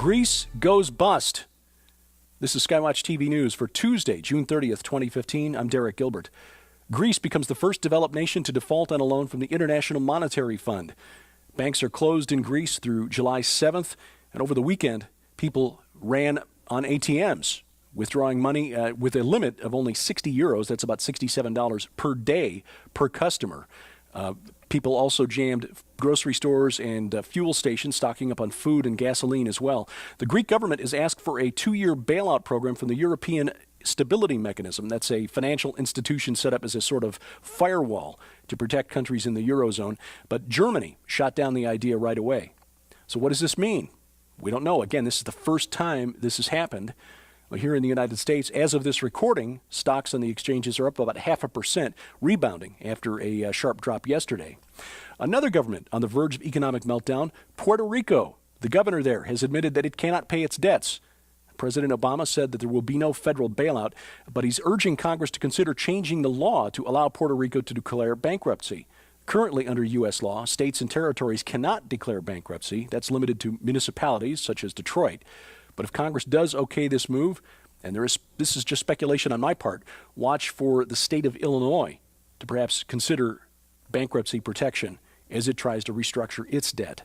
Greece goes bust. This is SkyWatchTV News for Tuesday, June 30th, 2015. I'm Derek Gilbert. Greece becomes the first developed nation to default on a loan from the International Monetary Fund. Banks are closed in Greece through July 7th, and over the weekend, people ran on ATMs, withdrawing money with a limit of only 60 euros. That's about $67 per day per customer. People also jammed grocery stores and fuel stations, stocking up on food and gasoline as well. The Greek government has asked for a 2-year bailout program from the European Stability Mechanism. That's a financial institution set up as a sort of firewall to protect countries in the Eurozone. But Germany shot down the idea right away. So what does this mean? We don't know. Again, this is the first time this has happened. Well, here in the United States, as of this recording, stocks on the exchanges are up about 0.5%, rebounding after a sharp drop yesterday. Another government on the verge of economic meltdown, Puerto Rico. The governor there has admitted that it cannot pay its debts. President Obama said that there will be no federal bailout, but he's urging Congress to consider changing the law to allow Puerto Rico to declare bankruptcy. Currently, under U.S. law, states and territories cannot declare bankruptcy. That's limited to municipalities such as Detroit. But if Congress does okay this move, and this is just speculation on my part, watch for the state of Illinois to perhaps consider bankruptcy protection as it tries to restructure its debt.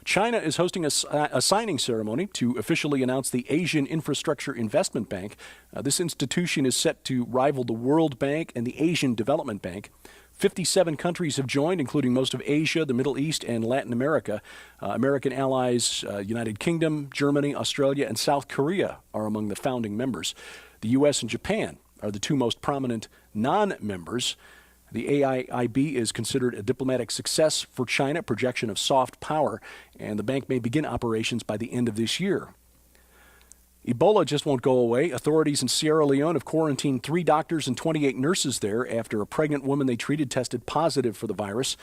China is hosting a signing ceremony to officially announce the Asian Infrastructure Investment Bank. This institution is set to rival the World Bank and the Asian Development Bank. 57 countries have joined, including most of Asia, the Middle East, and Latin America. American allies, United Kingdom, Germany, Australia, and South Korea are among the founding members. The U.S. and Japan are the two most prominent non-members. The AIIB is considered a diplomatic success for China, projection of soft power, and the bank may begin operations by the end of this year. Ebola just won't go away. Authorities in Sierra Leone have quarantined 3 doctors and 28 nurses there after a pregnant woman they treated tested positive for the virus.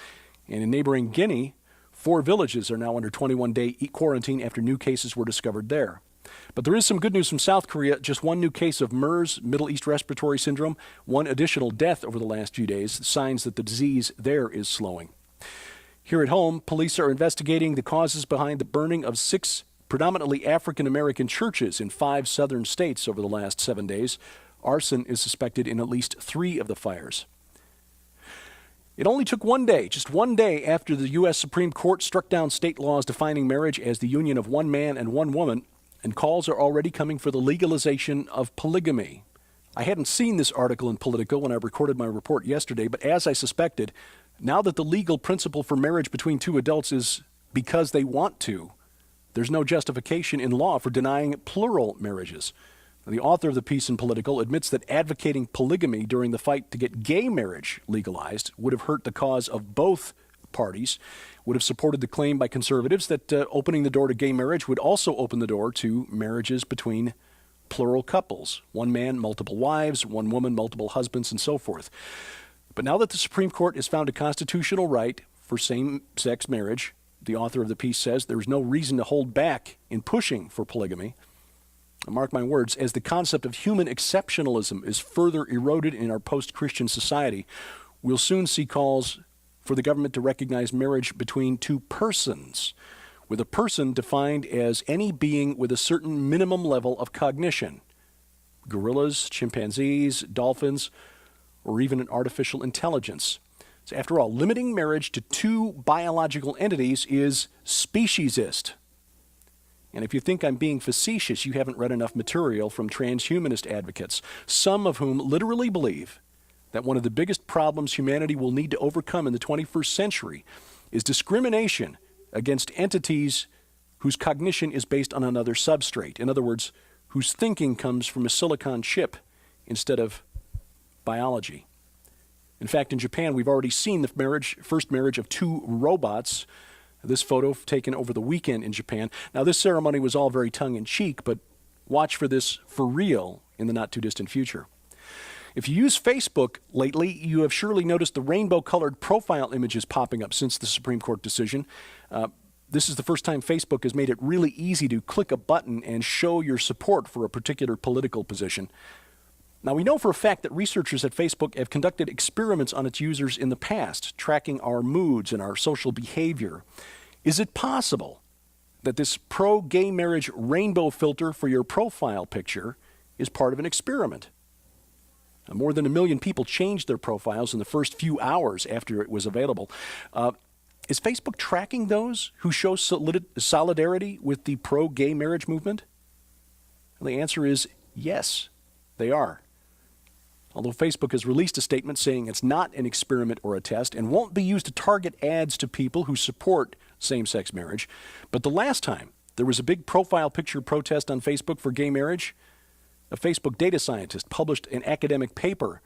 And in neighboring Guinea, 4 villages are now under 21-day quarantine after new cases were discovered there. But there is some good news from South Korea. Just 1 new case of MERS, Middle East Respiratory Syndrome, 1 additional death over the last few days, signs that the disease there is slowing. Here at home, police are investigating the causes behind the burning of 6 predominantly African-American churches in 5 southern states over the last 7 days. Arson is suspected in at least 3 of the fires. It only took 1 day, just 1 day after the U.S. Supreme Court struck down state laws defining marriage as the union of 1 man and 1 woman, and calls are already coming for the legalization of polygamy. I hadn't seen this article in Politico when I recorded my report yesterday, but as I suspected, now that the legal principle for marriage between 2 adults is because they want to, there's no justification in law for denying plural marriages. The author of the piece in Politico admits that advocating polygamy during the fight to get gay marriage legalized would have hurt the cause of both parties, would have supported the claim by conservatives that opening the door to gay marriage would also open the door to marriages between plural couples, 1 man, multiple wives, 1 woman, multiple husbands, and so forth. But now that the Supreme Court has found a constitutional right for same-sex marriage, the author of the piece says there's no reason to hold back in pushing for polygamy. Mark my words, as the concept of human exceptionalism is further eroded in our post-Christian society, we'll soon see calls for the government to recognize marriage between 2 persons, with a person defined as any being with a certain minimum level of cognition. Gorillas, chimpanzees, dolphins, or even an artificial intelligence. So after all, limiting marriage to 2 biological entities is speciesist. And if you think I'm being facetious, you haven't read enough material from transhumanist advocates, some of whom literally believe that one of the biggest problems humanity will need to overcome in the 21st century is discrimination against entities whose cognition is based on another substrate. In other words, whose thinking comes from a silicon chip instead of biology. In fact, in Japan, we've already seen the first marriage of 2 robots. This photo taken over the weekend in Japan. Now, this ceremony was all very tongue-in-cheek, but watch for this for real in the not-too-distant future. If you use Facebook lately, you have surely noticed the rainbow-colored profile images popping up since the Supreme Court decision. This is the first time Facebook has made it really easy to click a button and show your support for a particular political position. Now, we know for a fact that researchers at Facebook have conducted experiments on its users in the past, tracking our moods and our social behavior. Is it possible that this pro-gay marriage rainbow filter for your profile picture is part of an experiment. More than 1 million people changed their profiles in the first few hours after it was available. Is Facebook tracking those who show solidarity with the pro-gay marriage movement? Well, the answer is yes, they are. Although Facebook has released a statement saying it's not an experiment or a test and won't be used to target ads to people who support same-sex marriage. But the last time there was a big profile picture protest on Facebook for gay marriage, a Facebook data scientist published an academic paper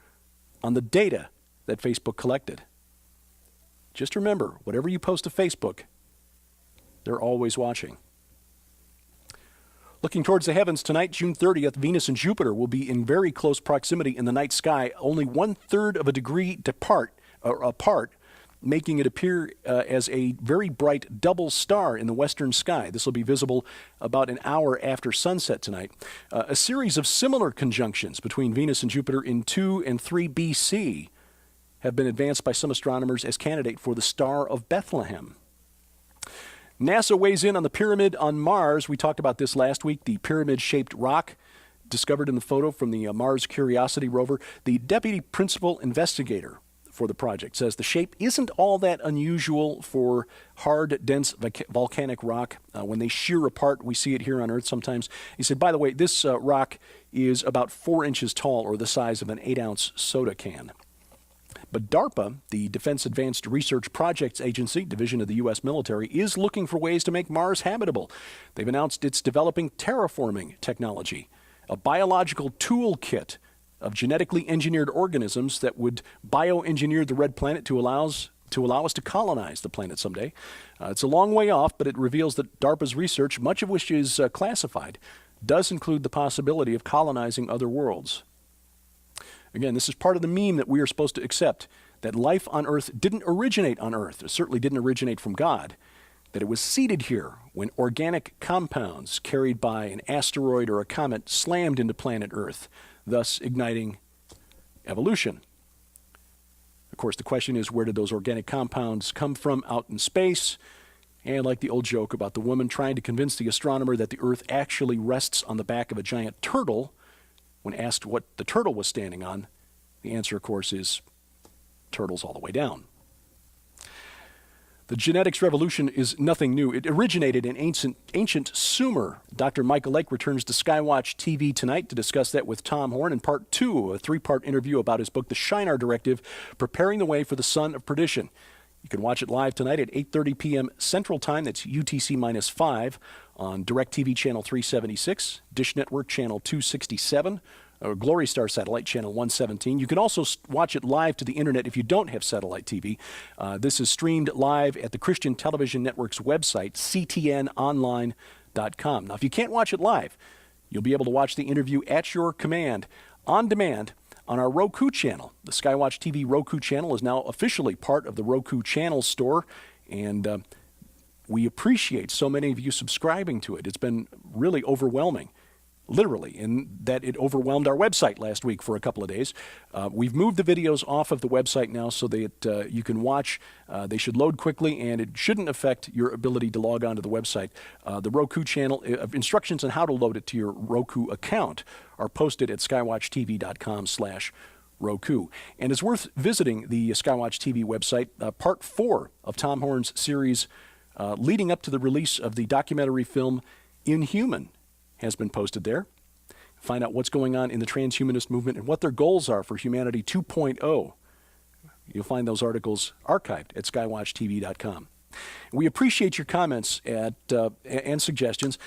on the data that Facebook collected. Just remember, whatever you post to Facebook, they're always watching. Looking towards the heavens tonight, June 30th, Venus and Jupiter will be in very close proximity in the night sky, only 1/3 of a degree apart, making it appear as a very bright double star in the western sky. This will be visible about an hour after sunset tonight. A series of similar conjunctions between Venus and Jupiter in 2 and 3 BC have been advanced by some astronomers as candidate for the Star of Bethlehem. NASA weighs in on the pyramid on Mars. We talked about this last week, the pyramid-shaped rock discovered in the photo from the Mars Curiosity rover. The deputy principal investigator for the project says the shape isn't all that unusual for hard, dense volcanic rock. When they shear apart, we see it here on Earth sometimes. He said, by the way, this rock is about 4 inches tall, or the size of an 8-ounce soda can. But DARPA, the Defense Advanced Research Projects Agency, division of the U.S. military, is looking for ways to make Mars habitable. They've announced it's developing terraforming technology, a biological toolkit of genetically engineered organisms that would bioengineer the red planet to allow us to colonize the planet someday. It's a long way off, but it reveals that DARPA's research, much of which is classified, does include the possibility of colonizing other worlds. Again, this is part of the meme that we are supposed to accept, that life on Earth didn't originate on Earth. It certainly didn't originate from God, that it was seeded here when organic compounds carried by an asteroid or a comet slammed into planet Earth, thus igniting evolution. Of course, the question is, where did those organic compounds come from out in space? And like the old joke about the woman trying to convince the astronomer that the Earth actually rests on the back of a giant turtle, when asked what the turtle was standing on, the answer, of course, is turtles all the way down. The genetics revolution is nothing new. It originated in ancient Sumer. Dr. Michael Lake returns to SkyWatch TV tonight to discuss that with Tom Horn in part 2, a 3-part interview about his book, The Shinar Directive, Preparing the Way for the Son of Perdition. You can watch it live tonight at 8:30 p.m. Central Time, that's UTC-5, on DirecTV Channel 376, Dish Network Channel 267, or Glory Star Satellite Channel 117. You can also watch it live to the internet if you don't have satellite TV. This is streamed live at the Christian Television Network's website, ctnonline.com. Now, if you can't watch it live, you'll be able to watch the interview at your command, on demand, on our Roku channel. The SkyWatch TV Roku channel is now officially part of the Roku channel store, and we appreciate so many of you subscribing to it. It's been really overwhelming, literally, in that it overwhelmed our website last week for a couple of days. We've moved the videos off of the website now so that you can watch. They should load quickly, and it shouldn't affect your ability to log on to the website. The Roku channel, instructions on how to load it to your Roku account are posted at skywatchtv.com/Roku. And it's worth visiting the SkyWatch TV website. Part 4 of Tom Horn's series leading up to the release of the documentary film Inhuman has been posted there. Find out what's going on in the transhumanist movement and what their goals are for Humanity 2.0. You'll find those articles archived at skywatchtv.com. We appreciate your comments and suggestions.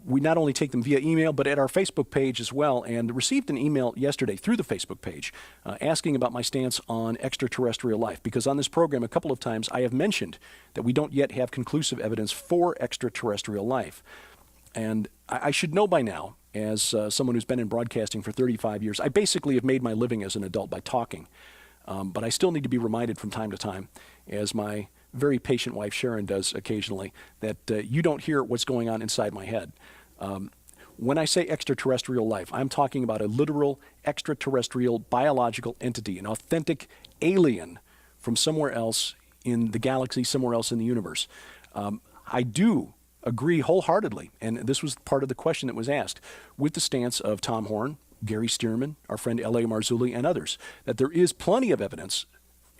We not only take them via email, but at our Facebook page as well, and received an email yesterday through the Facebook page asking about my stance on extraterrestrial life, because on this program a couple of times I have mentioned that we don't yet have conclusive evidence for extraterrestrial life. And I should know by now, as someone who's been in broadcasting for 35 years, I basically have made my living as an adult by talking. But I still need to be reminded from time to time, as my very patient wife Sharon does occasionally, that you don't hear what's going on inside my head. When I say extraterrestrial life, I'm talking about a literal extraterrestrial biological entity, an authentic alien from somewhere else in the galaxy, somewhere else in the universe. I do agree wholeheartedly, and this was part of the question that was asked, with the stance of Tom Horn, Gary Stearman, our friend L.A. Marzulli, and others, that there is plenty of evidence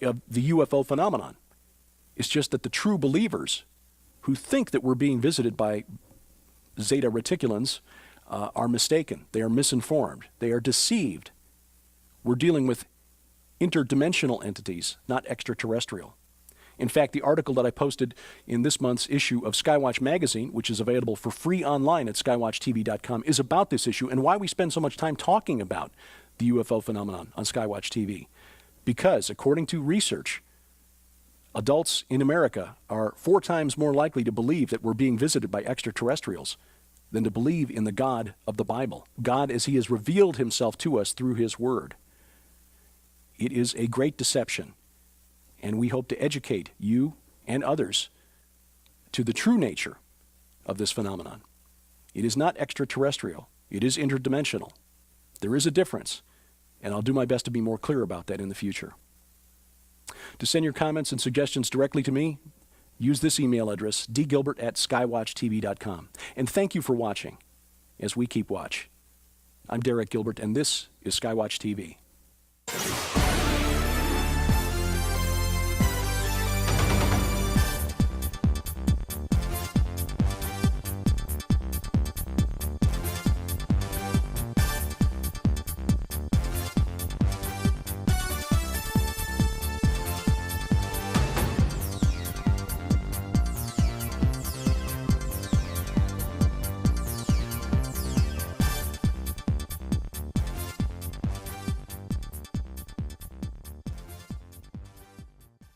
of the UFO phenomenon. It's just that the true believers who think that we're being visited by Zeta Reticulans are mistaken. They are misinformed. They are deceived. We're dealing with interdimensional entities, not extraterrestrial. In fact, the article that I posted in this month's issue of Skywatch magazine, which is available for free online at skywatchtv.com, is about this issue and why we spend so much time talking about the UFO phenomenon on Skywatch TV. Because, according to research, adults in America are 4 times more likely to believe that we're being visited by extraterrestrials than to believe in the God of the Bible, God as he has revealed himself to us through his word. It is a great deception. And we hope to educate you and others to the true nature of this phenomenon. It is not extraterrestrial. It is interdimensional. There is a difference, and I'll do my best to be more clear about that in the future. To send your comments and suggestions directly to me, use this email address, dgilbert@skywatchtv.com. And thank you for watching as we keep watch. I'm Derek Gilbert, and this is Skywatch TV.